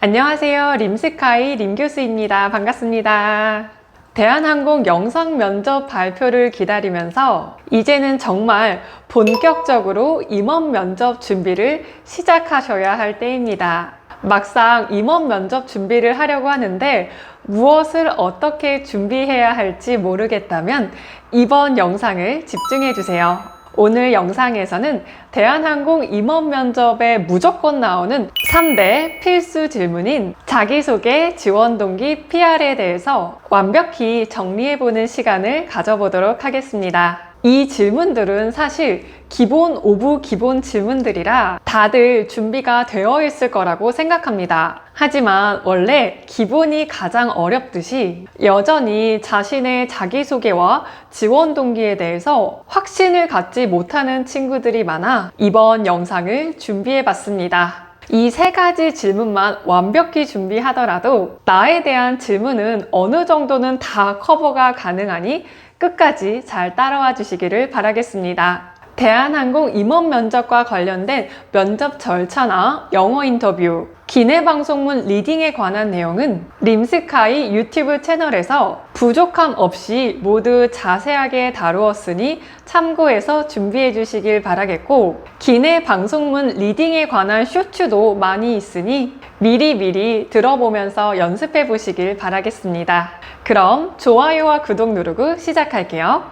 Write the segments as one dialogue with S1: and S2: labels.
S1: 안녕하세요. 림스카이 림교수입니다. 반갑습니다. 대한항공 영상 면접 발표를 기다리면서 이제는 정말 본격적으로 임원 면접 준비를 시작하셔야 할 때입니다. 막상 임원 면접 준비를 하려고 하는데 무엇을 어떻게 준비해야 할지 모르겠다면 이번 영상을 집중해 주세요. 오늘 영상에서는 대한항공 임원 면접에 무조건 나오는 3대 필수 질문인 자기소개, 지원 동기, PR에 대해서 완벽히 정리해보는 시간을 가져보도록 하겠습니다. 이 질문들은 사실 기본 오브 기본 질문들이라 다들 준비가 되어 있을 거라고 생각합니다. 하지만 원래 기본이 가장 어렵듯이 여전히 자신의 자기소개와 지원 동기에 대해서 확신을 갖지 못하는 친구들이 많아 이번 영상을 준비해 봤습니다. 이 세 가지 질문만 완벽히 준비하더라도 나에 대한 질문은 어느 정도는 다 커버가 가능하니 끝까지 잘 따라와 주시기를 바라겠습니다. 대한항공 임원 면접과 관련된 면접 절차나 영어 인터뷰, 기내 방송문 리딩에 관한 내용은 림스카이 유튜브 채널에서 부족함 없이 모두 자세하게 다루었으니 참고해서 준비해 주시길 바라겠고, 기내 방송문 리딩에 관한 쇼츠도 많이 있으니 미리 들어보면서 연습해 보시길 바라겠습니다. 그럼 좋아요와 구독 누르고 시작할게요.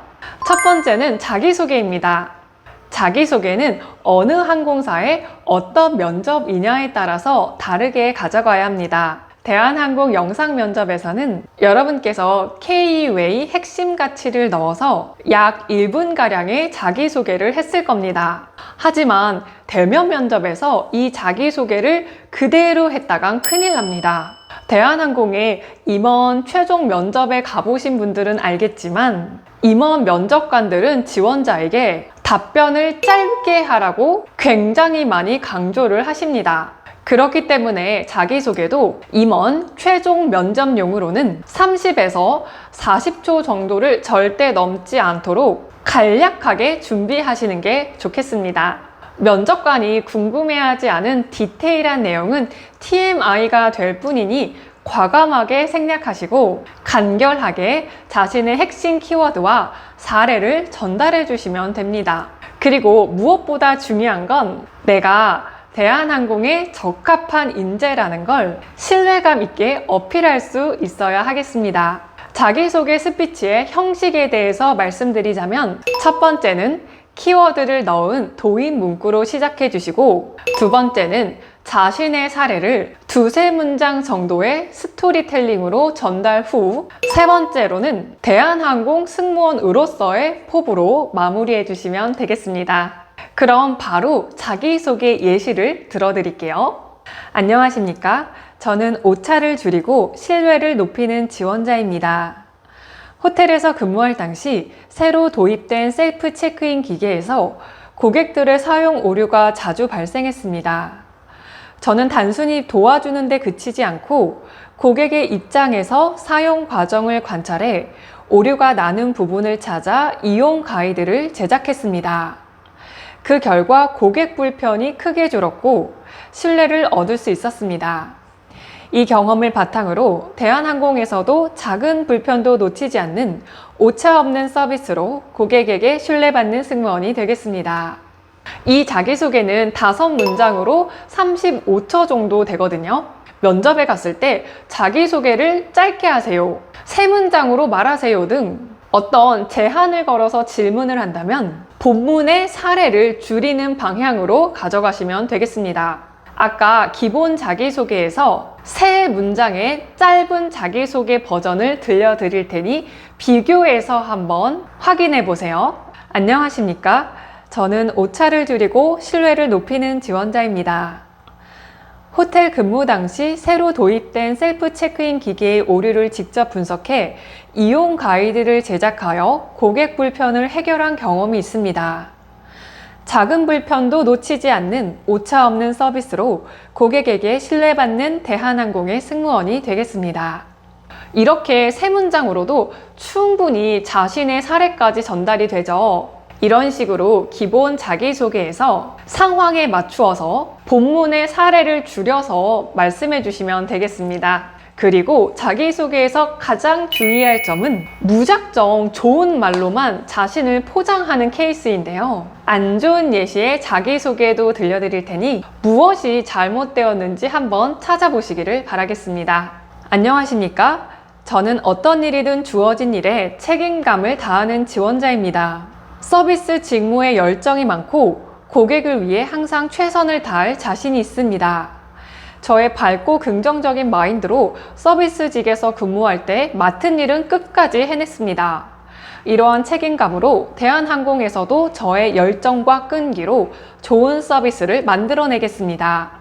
S1: 첫 번째는 자기소개입니다. 자기소개는 어느 항공사의 어떤 면접이냐에 따라서 다르게 가져가야 합니다. 대한항공 영상 면접에서는 여러분께서 K-웨이 핵심 가치를 넣어서 약 1분가량의 자기소개를 했을 겁니다. 하지만 대면 면접에서 이 자기소개를 그대로 했다간 큰일 납니다. 대한항공의 임원 최종 면접에 가보신 분들은 알겠지만 임원 면접관들은 지원자에게 답변을 짧게 하라고 굉장히 많이 강조를 하십니다. 그렇기 때문에 자기소개도 임원 최종 면접용으로는 30에서 40초 정도를 절대 넘지 않도록 간략하게 준비하시는 게 좋겠습니다. 면접관이 궁금해하지 않은 디테일한 내용은 TMI가 될 뿐이니 과감하게 생략하시고 간결하게 자신의 핵심 키워드와 사례를 전달해 주시면 됩니다. 그리고 무엇보다 중요한 건 내가 대한항공에 적합한 인재라는 걸 신뢰감 있게 어필할 수 있어야 하겠습니다. 자기소개 스피치의 형식에 대해서 말씀드리자면 첫 번째는 키워드를 넣은 도입 문구로 시작해 주시고, 두 번째는 자신의 사례를 두세 문장 정도의 스토리텔링으로 전달 후, 세 번째로는 대한항공 승무원으로서의 포부로 마무리해 주시면 되겠습니다. 그럼 바로 자기소개 예시를 들어드릴게요. 안녕하십니까? 저는 오차를 줄이고 신뢰를 높이는 지원자입니다. 호텔에서 근무할 당시 새로 도입된 셀프 체크인 기계에서 고객들의 사용 오류가 자주 발생했습니다. 저는 단순히 도와주는 데 그치지 않고 고객의 입장에서 사용 과정을 관찰해 오류가 나는 부분을 찾아 이용 가이드를 제작했습니다. 그 결과 고객 불편이 크게 줄었고 신뢰를 얻을 수 있었습니다. 이 경험을 바탕으로 대한항공에서도 작은 불편도 놓치지 않는 오차 없는 서비스로 고객에게 신뢰받는 승무원이 되겠습니다. 이 자기소개는 5문장으로 35초 정도 되거든요. 면접에 갔을 때 자기소개를 짧게 하세요, 3문장으로 말하세요 등 어떤 제한을 걸어서 질문을 한다면 본문의 사례를 줄이는 방향으로 가져가시면 되겠습니다. 아까 기본 자기소개에서 3문장의 짧은 자기소개 버전을 들려드릴 테니 비교해서 한번 확인해 보세요. 안녕하십니까? 저는 오차를 줄이고 신뢰를 높이는 지원자입니다. 호텔 근무 당시 새로 도입된 셀프 체크인 기계의 오류를 직접 분석해 이용 가이드를 제작하여 고객 불편을 해결한 경험이 있습니다. 작은 불편도 놓치지 않는 오차 없는 서비스로 고객에게 신뢰받는 대한항공의 승무원이 되겠습니다. 이렇게 3문장으로도 충분히 자신의 사례까지 전달이 되죠. 이런 식으로 기본 자기소개에서 상황에 맞추어서 본문의 사례를 줄여서 말씀해 주시면 되겠습니다. 그리고 자기소개에서 가장 주의할 점은 무작정 좋은 말로만 자신을 포장하는 케이스인데요. 안 좋은 예시의 자기소개도 들려드릴 테니 무엇이 잘못되었는지 한번 찾아보시기를 바라겠습니다. 안녕하십니까? 저는 어떤 일이든 주어진 일에 책임감을 다하는 지원자입니다. 서비스 직무에 열정이 많고 고객을 위해 항상 최선을 다할 자신이 있습니다. 저의 밝고 긍정적인 마인드로 서비스직에서 근무할 때 맡은 일은 끝까지 해냈습니다. 이러한 책임감으로 대한항공에서도 저의 열정과 끈기로 좋은 서비스를 만들어내겠습니다.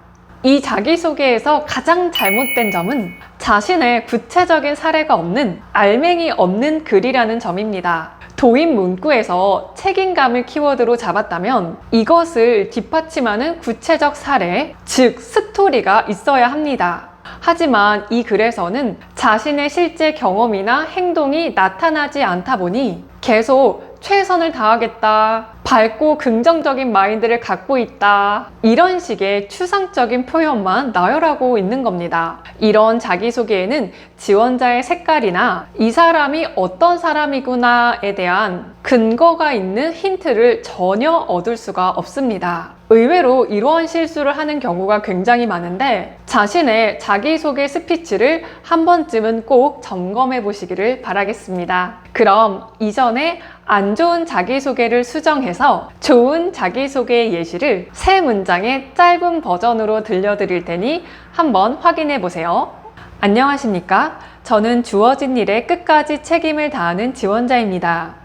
S1: 이 자기소개에서 가장 잘못된 점은 자신의 구체적인 사례가 없는 알맹이 없는 글이라는 점입니다. 도입 문구에서 책임감을 키워드로 잡았다면 이것을 뒷받침하는 구체적 사례, 즉 스토리가 있어야 합니다. 하지만 이 글에서는 자신의 실제 경험이나 행동이 나타나지 않다 보니 계속 최선을 다하겠다, 밝고 긍정적인 마인드를 갖고 있다, 이런 식의 추상적인 표현만 나열하고 있는 겁니다. 이런 자기소개에는 지원자의 색깔이나 이 사람이 어떤 사람이구나에 대한 근거가 있는 힌트를 전혀 얻을 수가 없습니다. 의외로 이러한 실수를 하는 경우가 굉장히 많은데 자신의 자기소개 스피치를 한 번쯤은 꼭 점검해 보시기를 바라겠습니다. 그럼 이전에 안 좋은 자기소개를 수정해서 좋은 자기소개 예시를 세 문장의 짧은 버전으로 들려드릴 테니 한번 확인해 보세요. 안녕하십니까? 저는 주어진 일에 끝까지 책임을 다하는 지원자입니다.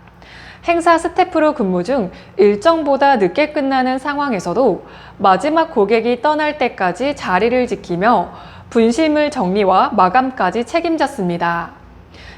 S1: 행사 스태프로 근무 중 일정보다 늦게 끝나는 상황에서도 마지막 고객이 떠날 때까지 자리를 지키며 분실물 정리와 마감까지 책임졌습니다.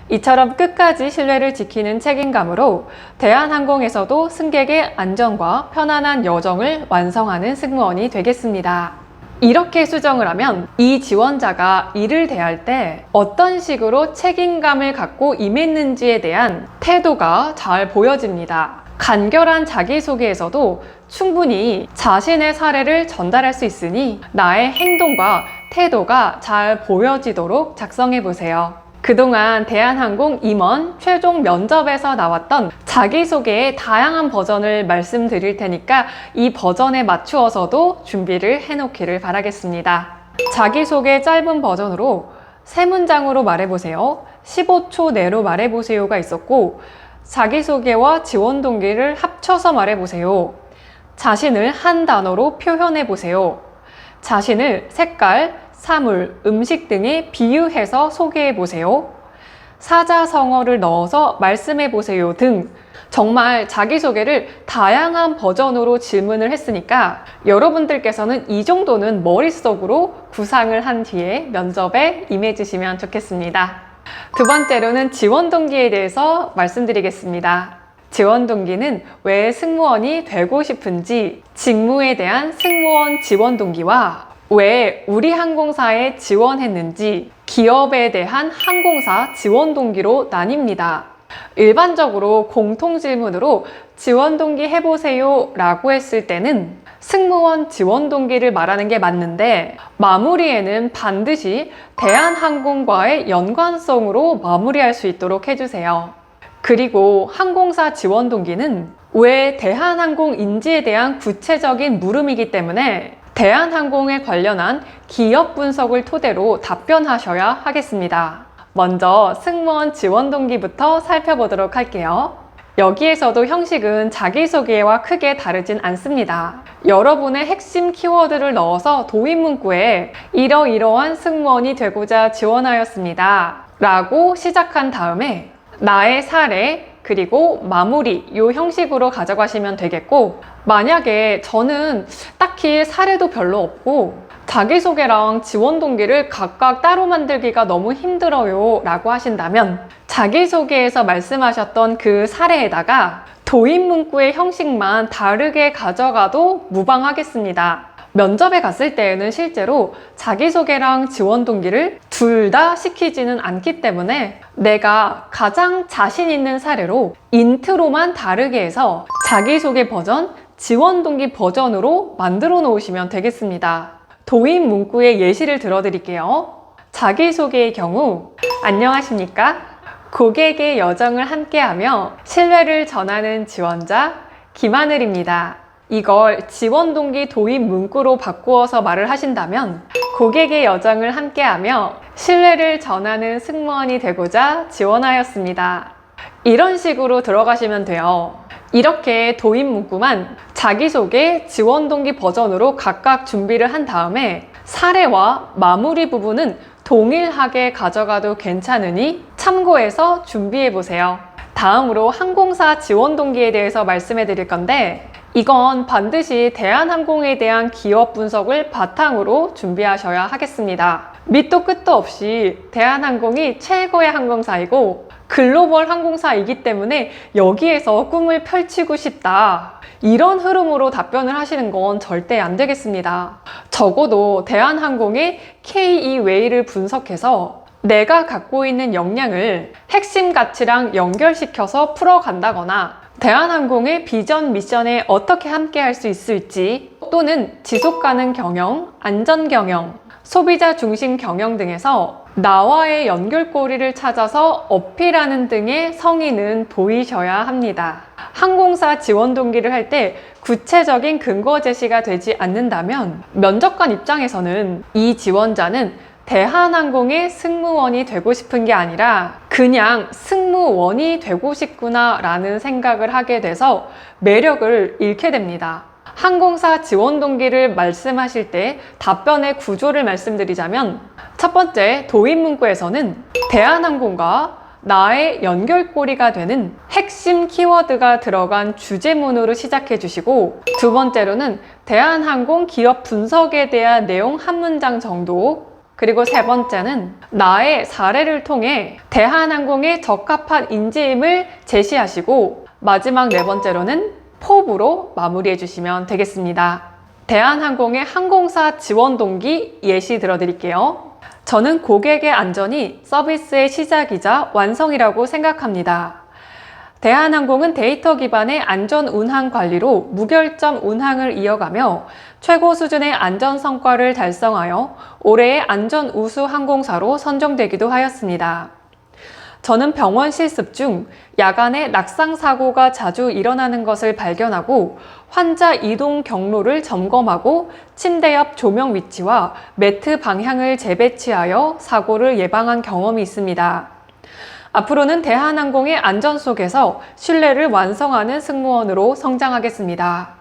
S1: 이처럼 끝까지 신뢰를 지키는 책임감으로 대한항공에서도 승객의 안전과 편안한 여정을 완성하는 승무원이 되겠습니다. 이렇게 수정을 하면 이 지원자가 일을 대할 때 어떤 식으로 책임감을 갖고 임했는지에 대한 태도가 잘 보여집니다. 간결한 자기소개에서도 충분히 자신의 사례를 전달할 수 있으니 나의 행동과 태도가 잘 보여지도록 작성해 보세요. 그동안 대한항공 임원 최종 면접에서 나왔던 자기소개의 다양한 버전을 말씀드릴 테니까 이 버전에 맞추어서도 준비를 해놓기를 바라겠습니다. 자기소개 짧은 버전으로 3문장으로 말해보세요, 15초 내로 말해보세요가 있었고, 자기소개와 지원 동기를 합쳐서 말해보세요, 자신을 한 단어로 표현해보세요, 자신을 색깔, 사물, 음식 등에 비유해서 소개해보세요, 사자성어를 넣어서 말씀해보세요 등 정말 자기소개를 다양한 버전으로 질문을 했으니까 여러분들께서는 이 정도는 머릿속으로 구상을 한 뒤에 면접에 임해주시면 좋겠습니다. 두 번째로는 지원 동기에 대해서 말씀드리겠습니다. 지원 동기는 왜 승무원이 되고 싶은지, 직무에 대한 승무원 지원 동기와 왜 우리 항공사에 지원했는지, 기업에 대한 항공사 지원 동기로 나뉩니다. 일반적으로 공통 질문으로 지원 동기 해보세요 라고 했을 때는 승무원 지원 동기를 말하는 게 맞는데 마무리에는 반드시 대한항공과의 연관성으로 마무리할 수 있도록 해주세요. 그리고 항공사 지원 동기는 왜 대한항공인지에 대한 구체적인 물음이기 때문에 대한항공에 관련한 기업 분석을 토대로 답변하셔야 하겠습니다. 먼저 승무원 지원 동기부터 살펴보도록 할게요. 여기에서도 형식은 자기소개와 크게 다르진 않습니다. 여러분의 핵심 키워드를 넣어서 도입 문구에 이러이러한 승무원이 되고자 지원하였습니다 라고 시작한 다음에 나의 사례, 그리고 마무리, 이 형식으로 가져가시면 되겠고, 만약에 저는 딱히 사례도 별로 없고 자기소개랑 지원 동기를 각각 따로 만들기가 너무 힘들어요 라고 하신다면 자기소개에서 말씀하셨던 그 사례에다가 도입 문구의 형식만 다르게 가져가도 무방하겠습니다. 면접에 갔을 때에는 실제로 자기소개랑 지원 동기를 둘 다 시키지는 않기 때문에 내가 가장 자신 있는 사례로 인트로만 다르게 해서 자기소개 버전, 지원 동기 버전으로 만들어 놓으시면 되겠습니다. 도입 문구의 예시를 들어드릴게요. 자기소개의 경우, 안녕하십니까? 고객의 여정을 함께하며 신뢰를 전하는 지원자 김하늘입니다. 이걸 지원 동기 도입 문구로 바꾸어서 말을 하신다면 고객의 여정을 함께하며 신뢰를 전하는 승무원이 되고자 지원하였습니다. 이런 식으로 들어가시면 돼요. 이렇게 도입 문구만 자기소개, 지원 동기 버전으로 각각 준비를 한 다음에 사례와 마무리 부분은 동일하게 가져가도 괜찮으니 참고해서 준비해 보세요. 다음으로 항공사 지원 동기에 대해서 말씀해 드릴 건데 이건 반드시 대한항공에 대한 기업 분석을 바탕으로 준비하셔야 하겠습니다. 밑도 끝도 없이 대한항공이 최고의 항공사이고 글로벌 항공사이기 때문에 여기에서 꿈을 펼치고 싶다. 이런 흐름으로 답변을 하시는 건 절대 안 되겠습니다. 적어도 대한항공의 KEWay를 분석해서 내가 갖고 있는 역량을 핵심 가치랑 연결시켜서 풀어간다거나 대한항공의 비전 미션에 어떻게 함께 할 수 있을지 또는 지속가능 경영, 안전 경영, 소비자 중심 경영 등에서 나와의 연결고리를 찾아서 어필하는 등의 성의는 보이셔야 합니다. 항공사 지원 동기를 할 때 구체적인 근거 제시가 되지 않는다면 면접관 입장에서는 이 지원자는 대한항공의 승무원이 되고 싶은 게 아니라 그냥 승무원이 되고 싶구나 라는 생각을 하게 돼서 매력을 잃게 됩니다. 항공사 지원 동기를 말씀하실 때 답변의 구조를 말씀드리자면 첫 번째 도입 문구에서는 대한항공과 나의 연결고리가 되는 핵심 키워드가 들어간 주제문으로 시작해 주시고 두 번째로는 대한항공 기업 분석에 대한 내용 한 문장 정도 그리고 세 번째는 나의 사례를 통해 대한항공에 적합한 인재임을 제시하시고 마지막 네 번째로는 포부로 마무리해 주시면 되겠습니다. 대한항공의 항공사 지원 동기 예시 들어드릴게요. 저는 고객의 안전이 서비스의 시작이자 완성이라고 생각합니다. 대한항공은 데이터 기반의 안전 운항 관리로 무결점 운항을 이어가며 최고 수준의 안전 성과를 달성하여 올해의 안전 우수 항공사로 선정되기도 하였습니다. 저는 병원 실습 중 야간에 낙상 사고가 자주 일어나는 것을 발견하고 환자 이동 경로를 점검하고 침대 옆 조명 위치와 매트 방향을 재배치하여 사고를 예방한 경험이 있습니다. 앞으로는 대한항공의 안전 속에서 신뢰를 완성하는 승무원으로 성장하겠습니다.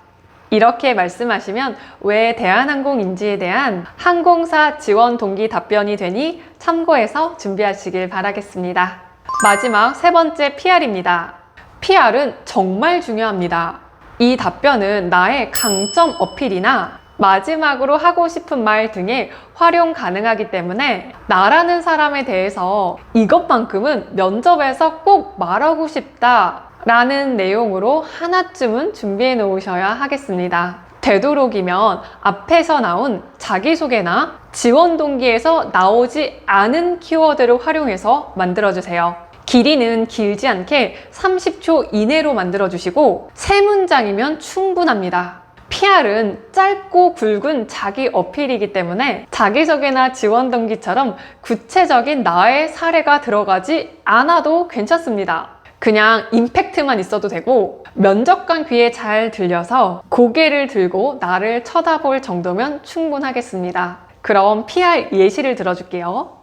S1: 이렇게 말씀하시면 왜 대한항공인지에 대한 항공사 지원 동기 답변이 되니 참고해서 준비하시길 바라겠습니다. 마지막 세 번째 PR입니다. PR은 정말 중요합니다. 이 답변은 나의 강점 어필이나 마지막으로 하고 싶은 말 등에 활용 가능하기 때문에 나라는 사람에 대해서 이것만큼은 면접에서 꼭 말하고 싶다 라는 내용으로 하나쯤은 준비해 놓으셔야 하겠습니다. 되도록이면 앞에서 나온 자기소개나 지원 동기에서 나오지 않은 키워드를 활용해서 만들어주세요. 길이는 길지 않게 30초 이내로 만들어주시고 3문장이면 충분합니다. PR은 짧고 굵은 자기 어필이기 때문에 자기소개나 지원 동기처럼 구체적인 나의 사례가 들어가지 않아도 괜찮습니다. 그냥 임팩트만 있어도 되고 면접관 귀에 잘 들려서 고개를 들고 나를 쳐다볼 정도면 충분하겠습니다. 그럼 PR 예시를 들어줄게요.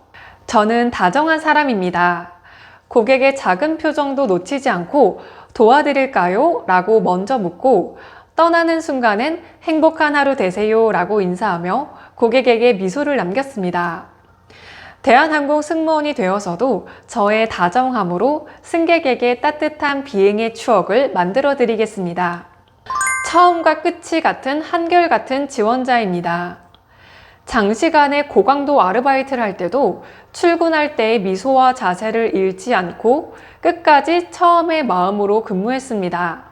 S1: 저는 다정한 사람입니다. 고객의 작은 표정도 놓치지 않고 도와드릴까요? 라고 먼저 묻고 떠나는 순간엔 행복한 하루 되세요 라고 인사하며 고객에게 미소를 남겼습니다. 대한항공 승무원이 되어서도 저의 다정함으로 승객에게 따뜻한 비행의 추억을 만들어 드리겠습니다. 처음과 끝이 같은 한결같은 지원자입니다. 장시간의 고강도 아르바이트를 할 때도 출근할 때의 미소와 자세를 잃지 않고 끝까지 처음의 마음으로 근무했습니다.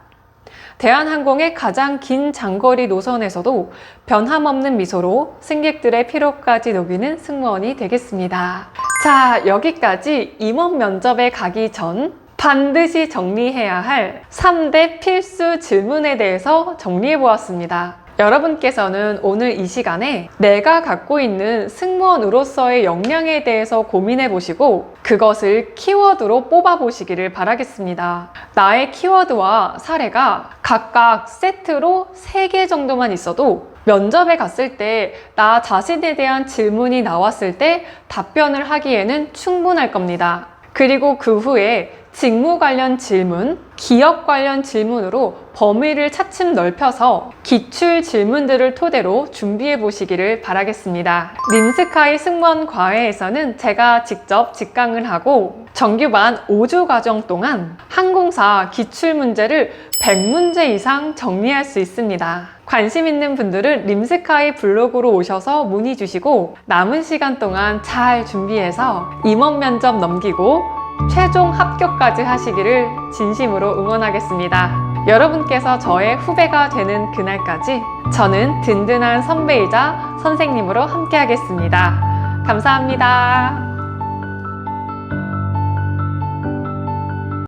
S1: 대한항공의 가장 긴 장거리 노선에서도 변함없는 미소로 승객들의 피로까지 녹이는 승무원이 되겠습니다. 자, 여기까지 임원 면접에 가기 전 반드시 정리해야 할 3대 필수 질문에 대해서 정리해 보았습니다. 여러분께서는 오늘 이 시간에 내가 갖고 있는 승무원으로서의 역량에 대해서 고민해 보시고 그것을 키워드로 뽑아 보시기를 바라겠습니다. 나의 키워드와 사례가 각각 세트로 3개 정도만 있어도 면접에 갔을 때 나 자신에 대한 질문이 나왔을 때 답변을 하기에는 충분할 겁니다. 그리고 그 후에 직무 관련 질문, 기업 관련 질문으로 범위를 차츰 넓혀서 기출 질문들을 토대로 준비해 보시기를 바라겠습니다. 림스카이 승무원 과외에서는 제가 직접 직강을 하고 정규반 5주 과정 동안 항공사 기출 문제를 100문제 이상 정리할 수 있습니다. 관심 있는 분들은 림스카이 블로그로 오셔서 문의 주시고 남은 시간 동안 잘 준비해서 임원 면접 넘기고 최종 합격까지 하시기를 진심으로 응원하겠습니다. 여러분께서 저의 후배가 되는 그날까지 저는 든든한 선배이자 선생님으로 함께 하겠습니다. 감사합니다.